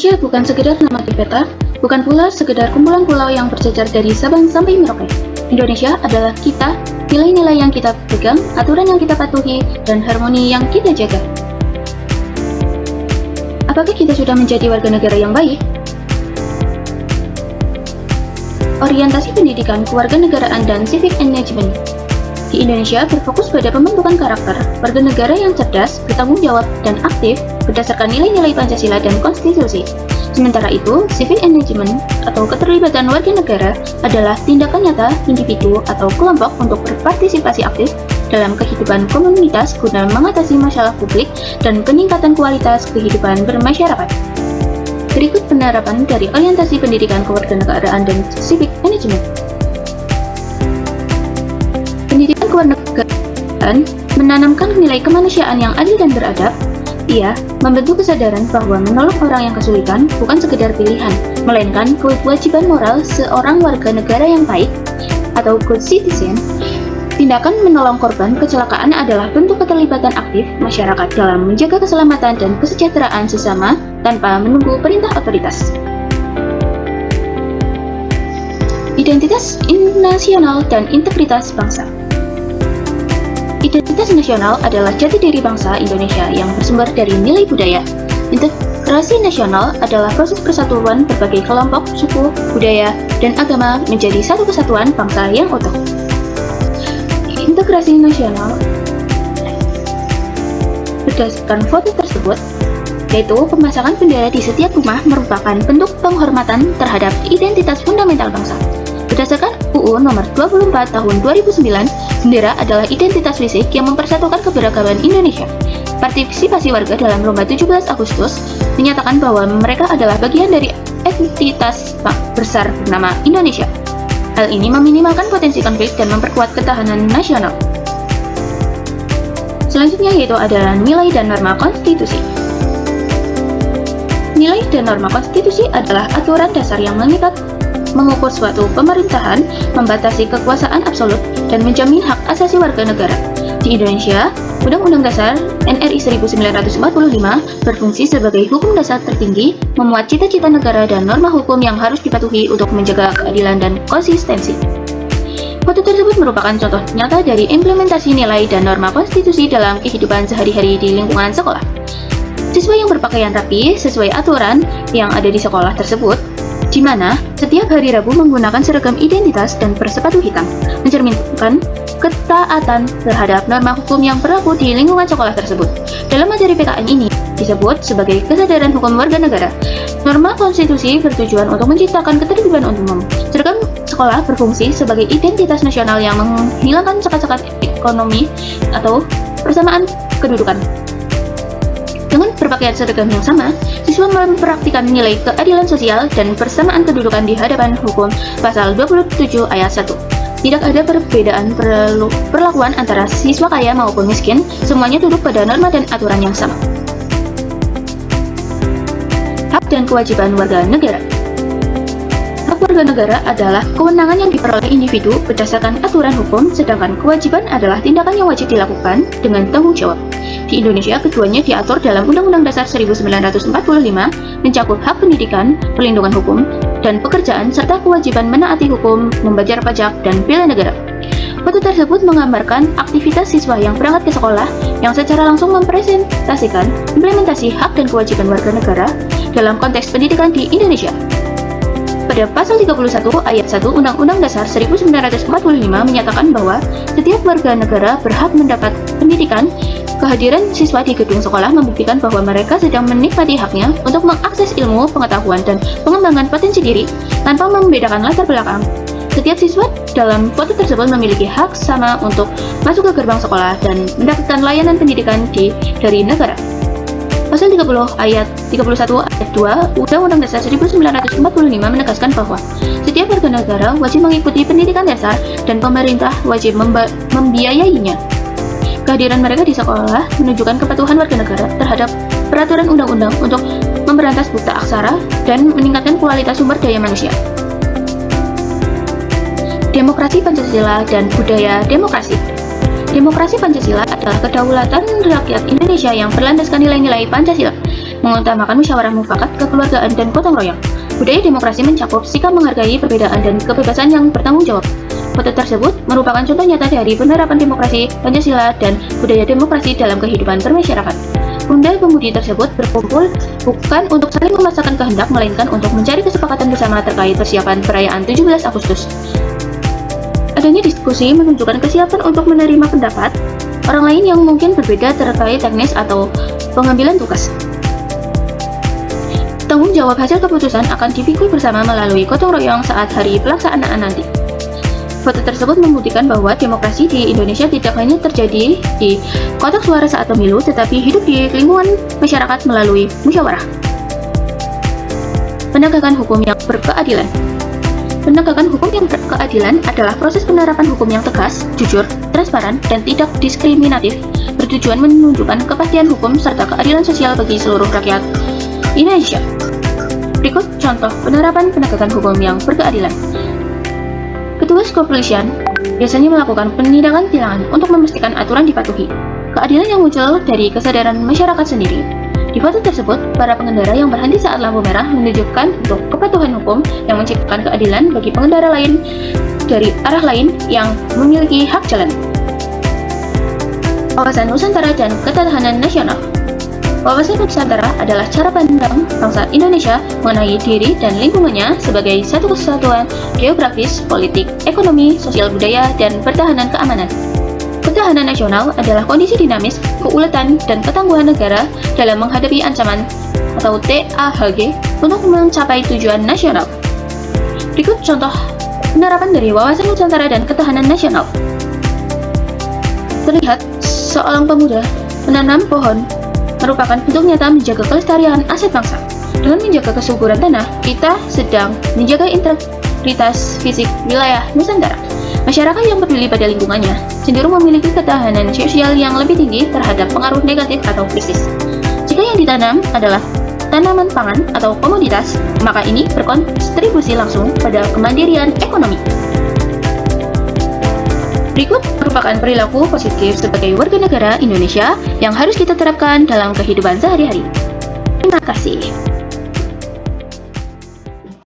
Indonesia bukan sekedar nama di peta, bukan pula sekedar kumpulan pulau yang berjejer dari Sabang sampai Merauke. Indonesia adalah kita, nilai-nilai yang kita pegang, aturan yang kita patuhi, dan harmoni yang kita jaga. Apakah kita sudah menjadi warga negara yang baik? Orientasi pendidikan kewarganegaraan dan civic engagement di Indonesia berfokus pada pembentukan karakter warga negara yang cerdas, bertanggung jawab, dan aktif berdasarkan nilai-nilai Pancasila dan konstitusi. Sementara itu, civic engagement atau keterlibatan warga negara adalah tindakan nyata individu atau kelompok untuk berpartisipasi aktif dalam kehidupan komunitas guna mengatasi masalah publik dan peningkatan kualitas kehidupan bermasyarakat. Berikut penerapan dari orientasi pendidikan kewarganegaraan dan civic engagement. Pendidikan kewarganegaraan menanamkan nilai kemanusiaan yang adil dan beradab. Ia membentuk kesadaran bahwa menolong orang yang kesulitan bukan sekedar pilihan, melainkan kewajiban moral seorang warga negara yang baik atau good citizen. Tindakan menolong korban kecelakaan adalah bentuk keterlibatan aktif masyarakat dalam menjaga keselamatan dan kesejahteraan sesama tanpa menunggu perintah otoritas. Identitas nasional dan integritas bangsa. Identitas nasional adalah jati diri bangsa Indonesia yang bersumber dari nilai budaya. Integrasi nasional adalah proses persatuan berbagai kelompok, suku, budaya, dan agama menjadi satu kesatuan bangsa yang utuh. Integrasi nasional berdasarkan foto tersebut, yaitu pemasangan bendera di setiap rumah merupakan bentuk penghormatan terhadap identitas fundamental bangsa. Berdasarkan UU Nomor 24 Tahun 2009, bendera adalah identitas fisik yang mempersatukan keberagaman Indonesia. Partisipasi warga dalam lomba 17 Agustus menyatakan bahwa mereka adalah bagian dari entitas besar bernama Indonesia. Hal ini meminimalkan potensi konflik dan memperkuat ketahanan nasional. Selanjutnya yaitu adalah nilai dan norma konstitusi. Nilai dan norma konstitusi adalah aturan dasar yang mengikat, mengukur suatu pemerintahan, membatasi kekuasaan absolut, dan menjamin hak asasi warga negara. Di Indonesia, Undang-Undang Dasar NRI 1945 berfungsi sebagai hukum dasar tertinggi, memuat cita-cita negara dan norma hukum yang harus dipatuhi untuk menjaga keadilan dan konsistensi. Foto tersebut merupakan contoh nyata dari implementasi nilai dan norma konstitusi dalam kehidupan sehari-hari di lingkungan sekolah. Siswa yang berpakaian rapi sesuai aturan yang ada di sekolah tersebut, di mana setiap hari Rabu menggunakan seragam identitas dan bersepatu hitam, mencerminkan ketaatan terhadap norma hukum yang berlaku di lingkungan sekolah tersebut. Dalam materi PKN ini disebut sebagai kesadaran hukum warga negara. Norma konstitusi bertujuan untuk menciptakan ketertiban umum. Seragam sekolah berfungsi sebagai identitas nasional yang menghilangkan sekat-sekat ekonomi atau persamaan kedudukan. Dengan berpakaian seragam yang sama, siswa mempraktikkan nilai keadilan sosial dan persamaan kedudukan di hadapan hukum pasal 27 ayat 1. Tidak ada perbedaan perlakuan antara siswa kaya maupun miskin, semuanya duduk pada norma dan aturan yang sama. Hak dan kewajiban warga negara. Hak warga negara adalah kewenangan yang diperoleh individu berdasarkan aturan hukum, sedangkan kewajiban adalah tindakan yang wajib dilakukan dengan tanggung jawab. Di Indonesia, keduanya diatur dalam Undang-Undang Dasar 1945, mencakup hak pendidikan, perlindungan hukum, dan pekerjaan, serta kewajiban menaati hukum, membayar pajak, dan bela negara. Foto tersebut menggambarkan aktivitas siswa yang berangkat ke sekolah yang secara langsung mempresentasikan implementasi hak dan kewajiban warga negara dalam konteks pendidikan di Indonesia. Pada pasal 31 ayat 1 Undang-Undang Dasar 1945 menyatakan bahwa setiap warga negara berhak mendapat pendidikan. Kehadiran siswa di gedung sekolah membuktikan bahwa mereka sedang menikmati haknya untuk mengakses ilmu, pengetahuan, dan pengembangan potensi diri tanpa membedakan latar belakang. Setiap siswa dalam foto tersebut memiliki hak sama untuk masuk ke gerbang sekolah dan mendapatkan layanan pendidikan dari negara. Pasal 31 ayat 2 Undang-Undang Dasar 1945 menegaskan bahwa setiap warga negara wajib mengikuti pendidikan dasar dan pemerintah wajib membiayainya. Kehadiran mereka di sekolah menunjukkan kepatuhan warga negara terhadap peraturan undang-undang untuk memberantas buta aksara dan meningkatkan kualitas sumber daya manusia. Demokrasi Pancasila dan budaya demokrasi. Demokrasi Pancasila adalah kedaulatan rakyat Indonesia yang berlandaskan nilai-nilai Pancasila. mengutamakan musyawarah mufakat, kekeluargaan, dan gotong royong. Budaya demokrasi mencakup sikap menghargai perbedaan dan kebebasan yang bertanggung jawab. Foto tersebut merupakan contoh nyata dari penerapan demokrasi, Pancasila, dan budaya demokrasi dalam kehidupan bermasyarakat. Pemuda-pemudi tersebut berkumpul bukan untuk saling memaksakan kehendak, melainkan untuk mencari kesepakatan bersama terkait persiapan perayaan 17 Agustus. Adanya diskusi menunjukkan kesiapan untuk menerima pendapat orang lain yang mungkin berbeda terkait teknis atau pengambilan tugas. Tanggung jawab hasil keputusan akan dipikul bersama melalui gotong royong saat hari pelaksanaan nanti. Foto tersebut membuktikan bahwa demokrasi di Indonesia tidak hanya terjadi di kotak suara saat pemilu, tetapi hidup di lingkungan masyarakat melalui musyawarah. Penegakan hukum yang berkeadilan. Penegakan hukum yang berkeadilan adalah proses penerapan hukum yang tegas, jujur, transparan, dan tidak diskriminatif, bertujuan menunjukkan kepastian hukum serta keadilan sosial bagi seluruh rakyat Indonesia. Berikut contoh penerapan penegakan hukum yang berkeadilan. Petugas kepolisian biasanya melakukan penindakan tilangan untuk memastikan aturan dipatuhi. Keadilan yang muncul dari kesadaran masyarakat sendiri. Di foto tersebut, para pengendara yang berhenti saat lampu merah menunjukkan untuk kepatuhan hukum yang menciptakan keadilan bagi pengendara lain dari arah lain yang memiliki hak jalan. Wawasan Nusantara dan Ketahanan Nasional. Wawasan Nusantara adalah cara pandang bangsa Indonesia mengenai diri dan lingkungannya sebagai satu kesatuan geografis, politik, ekonomi, sosial budaya, dan pertahanan keamanan. Ketahanan nasional adalah kondisi dinamis, keuletan, dan ketangguhan negara dalam menghadapi ancaman atau TAHG untuk mencapai tujuan nasional. Berikut contoh penerapan dari Wawasan Nusantara dan Ketahanan Nasional. Terlihat seorang pemuda menanam pohon merupakan bentuk nyata menjaga kelestarian aset bangsa. Dengan menjaga kesuburan tanah, kita sedang menjaga integritas fisik wilayah Nusantara. Masyarakat yang peduli pada lingkungannya cenderung memiliki ketahanan sosial yang lebih tinggi terhadap pengaruh negatif atau krisis. Jika yang ditanam adalah tanaman pangan atau komoditas, maka ini berkontribusi langsung pada kemandirian ekonomi. Berikut merupakan perilaku positif sebagai warga negara Indonesia yang harus kita terapkan dalam kehidupan sehari-hari. Terima kasih.